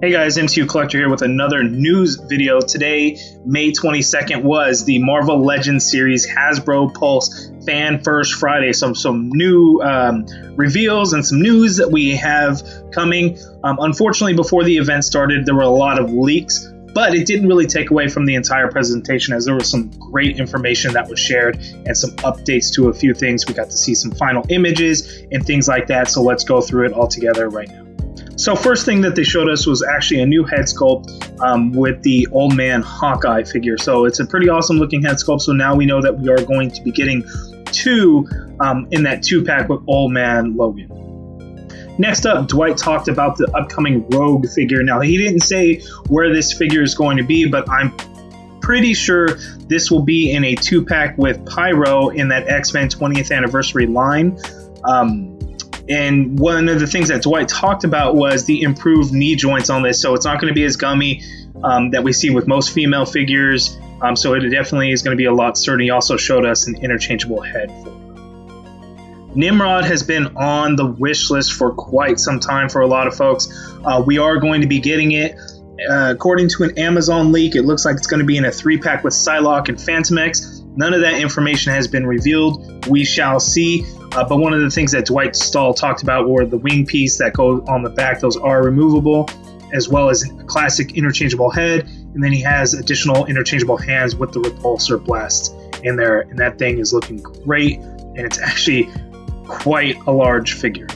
Hey guys, MCU Collector here with another news video. Today, May 22nd, was the Marvel Legends series Hasbro Pulse Fan First Friday. Some new reveals and some news that we have coming. Unfortunately, before the event started, there were a lot of leaks, but it didn't really take away from the entire presentation, as there was some great information that was shared and some updates to a few things. We got to see some final images and things like that, so let's go through it all together right now. So first thing that they showed us was actually a new head sculpt with the old Man Hawkeye figure. So it's a pretty awesome looking head sculpt. So now we know that we are going to be getting two in that 2-pack with Old Man Logan. Next up, Dwight talked about the upcoming Rogue figure. Now, he didn't say where this figure is going to be, but I'm pretty sure this will be in a 2-pack with Pyro in that X-Men 20th anniversary line. And one of the things that Dwight talked about was the improved knee joints on this. So it's not going to be as gummy that we see with most female figures. So it definitely is going to be a lot sturdy. He also showed us an interchangeable head for it. Nimrod has been on the wish list for quite some time for a lot of folks. We are going to be getting it. According to an Amazon leak, it looks like it's going to be in a 3-pack with Psylocke and Phantom X. None of that information has been revealed. We shall see. But one of the things that Dwight Stahl talked about were the wing piece that goes on the back. Those are removable, as well as a classic interchangeable head. And then he has additional interchangeable hands with the repulsor blast in there. And that thing is looking great. And it's actually quite a large figure.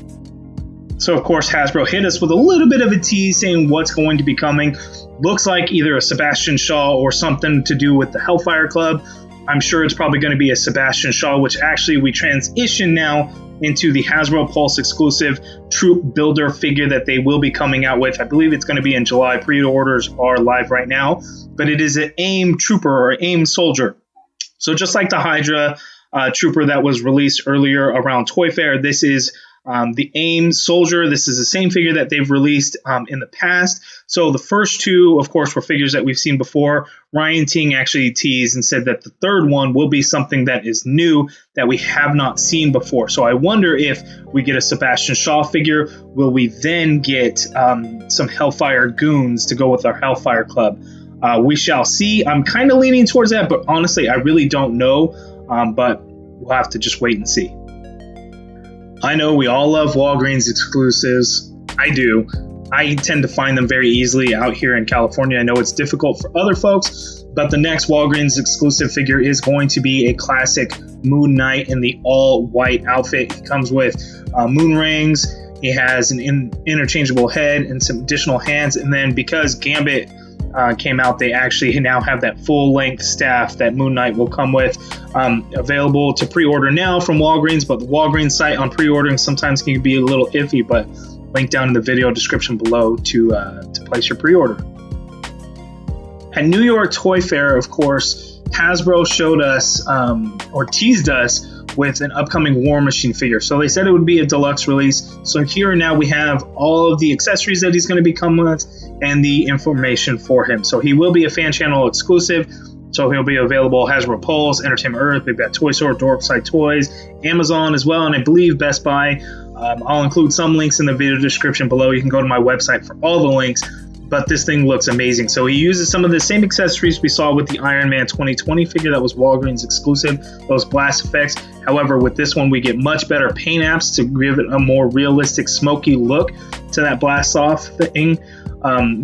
So, of course, Hasbro hit us with a little bit of a tease saying what's going to be coming. Looks like either a Sebastian Shaw or something to do with the Hellfire Club. I'm sure it's probably going to be a Sebastian Shaw, which actually we transition now into the Hasbro Pulse exclusive troop builder figure that they will be coming out with. I believe it's going to be in July. Pre-orders are live right now, but it is an a.i.m trooper or a.i.m soldier. So just like the Hydra trooper that was released earlier around Toy Fair, this is the a.i.m soldier. This is the same figure that they've released in the past. So the first two, of course, were figures that we've seen before. Ryan Ting actually teased and said that the third one will be something that is new that we have not seen before. So I wonder if we get a Sebastian Shaw figure, will we then get some Hellfire goons to go with our Hellfire Club? We shall see. I'm kind of leaning towards that, but honestly, I really don't know. But we'll have to just wait and see. I know we all love Walgreens exclusives. I do. I tend to find them very easily out here in California. I know it's difficult for other folks, but the next Walgreens exclusive figure is going to be a classic Moon Knight in the all-white outfit. He comes with moon rings. He has an interchangeable head and some additional hands. And then because Gambit came out, they actually now have that full-length staff that Moon Knight will come with, available to pre-order now from Walgreens. But the Walgreens site on pre-ordering sometimes can be a little iffy, but link down in the video description below to place your pre-order. At New York Toy Fair, of course, Hasbro showed us or teased us with an upcoming War Machine figure. So they said it would be a deluxe release. So here now we have all of the accessories that he's going to be coming with and the information for him. So he will be a fan channel exclusive. So he'll be available Hasbro Pulse, Entertainment Earth, Big Bad Toy Store, Dorkside Toys, Amazon as well, and I believe Best Buy. I'll include some links in the video description below. You can go to my website for all the links. But this thing looks amazing. So he uses some of the same accessories we saw with the Iron Man 2020 figure that was Walgreens exclusive, those blast effects. However, with this one, we get much better paint apps to give it a more realistic, smoky look to that blast off thing.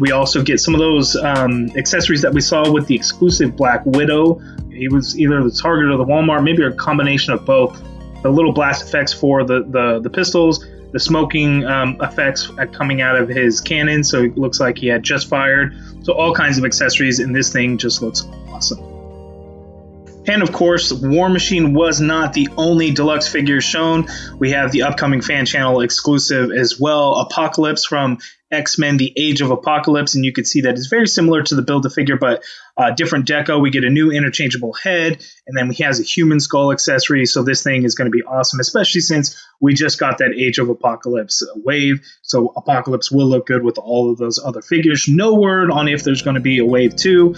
We also get some of those accessories that we saw with the exclusive Black Widow. He was either the Target or the Walmart, maybe a combination of both. The little blast effects for the pistols, the smoking effects coming out of his cannon, so it looks like he had just fired. So all kinds of accessories, and this thing just looks awesome. And of course, War Machine was not the only deluxe figure shown. We have the upcoming fan channel exclusive as well, Apocalypse from X-Men, The Age of Apocalypse, and you can see that it's very similar to the Build-A-Figure, but different deco. We get a new interchangeable head, and then he has a human skull accessory, so this thing is going to be awesome, especially since we just got that Age of Apocalypse wave, so Apocalypse will look good with all of those other figures. No word on if there's going to be a wave 2.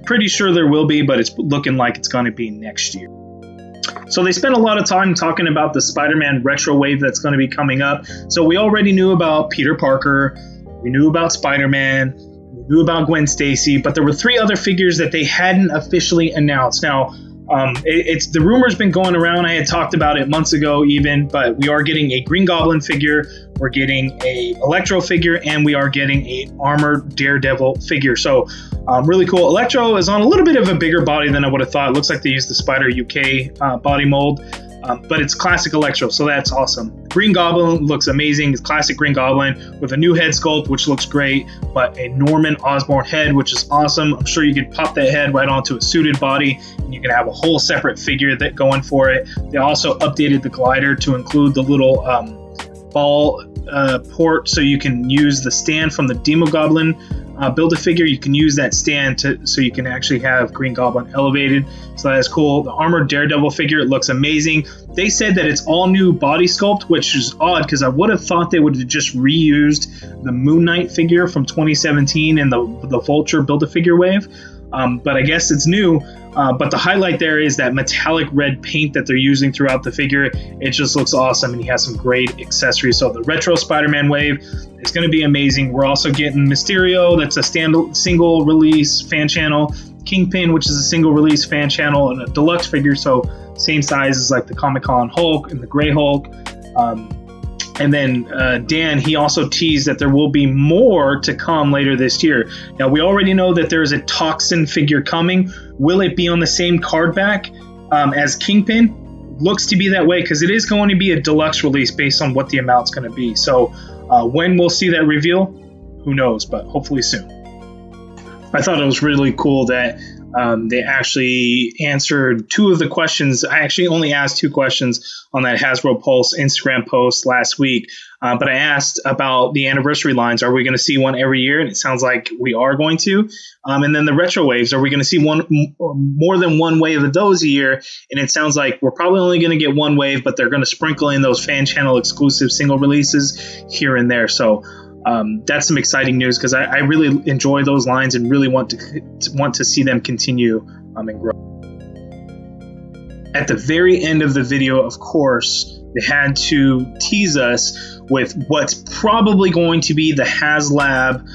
Pretty sure there will be, but it's looking like it's going to be next year. So they spent a lot of time talking about the Spider-Man retro wave that's going to be coming up. So we already knew about Peter Parker, We knew about Spider-Man. We knew about Gwen Stacy, but there were 3 other figures that they hadn't officially announced. Now, it's the rumor's been going around. I had talked about it months ago even, but we are getting a Green Goblin figure, we're getting a Electro figure, and we are getting a armored Daredevil figure. So really cool. Electro is on a little bit of a bigger body than I would have thought. It looks like they used the Spider UK body mold. But it's classic Electro, so that's awesome. Green Goblin looks amazing. It's classic Green Goblin with a new head sculpt, which looks great, but a Norman Osborn head, which is awesome. I'm sure you could pop that head right onto a suited body, and you can have a whole separate figure that going for it. They also updated the glider to include the little ball port, so you can use the stand from the Demogoblin Build-A-Figure. You can use that stand so you can actually have Green Goblin elevated, so that's cool. The armored Daredevil figure, it looks amazing. They said that it's all new body sculpt, which is odd because I would have thought they would have just reused the Moon Knight figure from 2017 and the Vulture Build-A-Figure wave. But I guess it's new. But the highlight there is that metallic red paint that they're using throughout the figure. It just looks awesome, and he has some great accessories. So the retro SpiderMan Wave is going to be amazing. We're also getting Mysterio, that's a single release fan channel. Kingpin, which is a single release fan channel, and a deluxe figure, so same size as like the Comic-Con Hulk and the Gray Hulk. And then Dan, he also teased that there will be more to come later this year. Now, we already know that there is a Toxin figure coming. Will it be on the same card back as Kingpin? Looks to be that way because it is going to be a deluxe release based on what the amount's going to be. So when we'll see that reveal, who knows, but hopefully soon. I thought it was really cool that they actually answered 2 of the questions. I actually only asked 2 questions on that Hasbro Pulse Instagram post last week, but I asked about the anniversary lines. Are we going to see one every year? And it sounds like we are going to. And then the retro waves, are we going to see more than one wave of those a year? And it sounds like we're probably only going to get one wave, but they're going to sprinkle in those fan channel exclusive single releases here and there. So that's some exciting news because I really enjoy those lines and really want to see them continue and grow. At the very end of the video, of course, they had to tease us with what's probably going to be the HasLab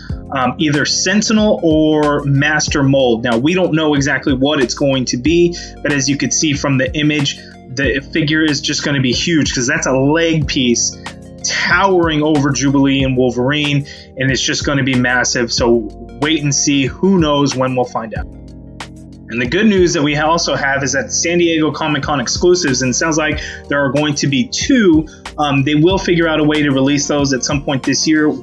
either Sentinel or Master Mold. Now, we don't know exactly what it's going to be, but as you could see from the image, the figure is just going to be huge because that's a leg piece towering over Jubilee and Wolverine, and it's just going to be massive. So wait and see. Who knows when we'll find out. And the good news that we also have is that San Diego Comic-Con exclusives, and it sounds like there are going to be 2. They will figure out a way to release those at some point this year.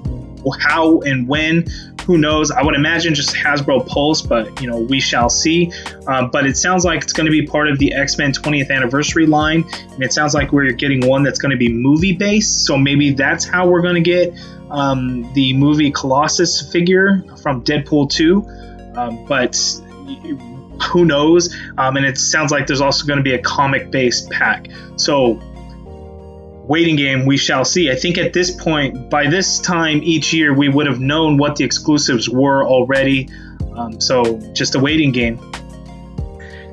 How and when, who knows? I would imagine just Hasbro Pulse, but we shall see. But it sounds like it's going to be part of the X-Men 20th anniversary line, and it sounds like we're getting one that's going to be movie based. So maybe that's how we're going to get the movie Colossus figure from Deadpool 2. But who knows? And it sounds like there's also going to be a comic based pack. So waiting game, we shall see. I think at this point, by this time each year, we would have known what the exclusives were already. So just a waiting game.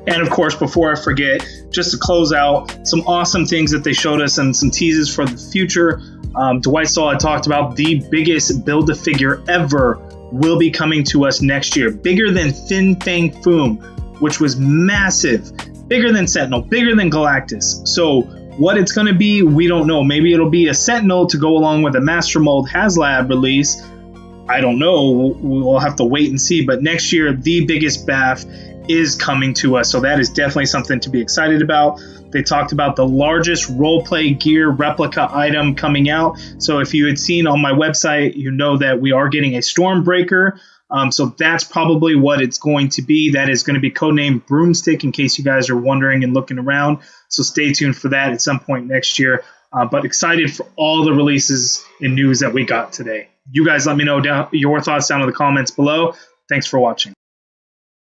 And of course, before I forget, just to close out, some awesome things that they showed us and some teases for the future. Dwight Stahl had talked about the biggest Build-A-Figure ever will be coming to us next year. Bigger than Fin Fang Foom, which was massive. Bigger than Sentinel, bigger than Galactus. So what it's going to be, we don't know. Maybe it'll be a Sentinel to go along with a Master Mold HasLab release. I don't know. We'll have to wait and see. But next year, the biggest BAF is coming to us. So that is definitely something to be excited about. They talked about the largest roleplay gear replica item coming out. So if you had seen on my website, you know that we are getting a Stormbreaker. So that's probably what it's going to be. That is going to be codenamed Broomstick, in case you guys are wondering and looking around. So stay tuned for that at some point next year. But excited for all the releases and news that we got today. You guys let me know your thoughts down in the comments below. Thanks for watching.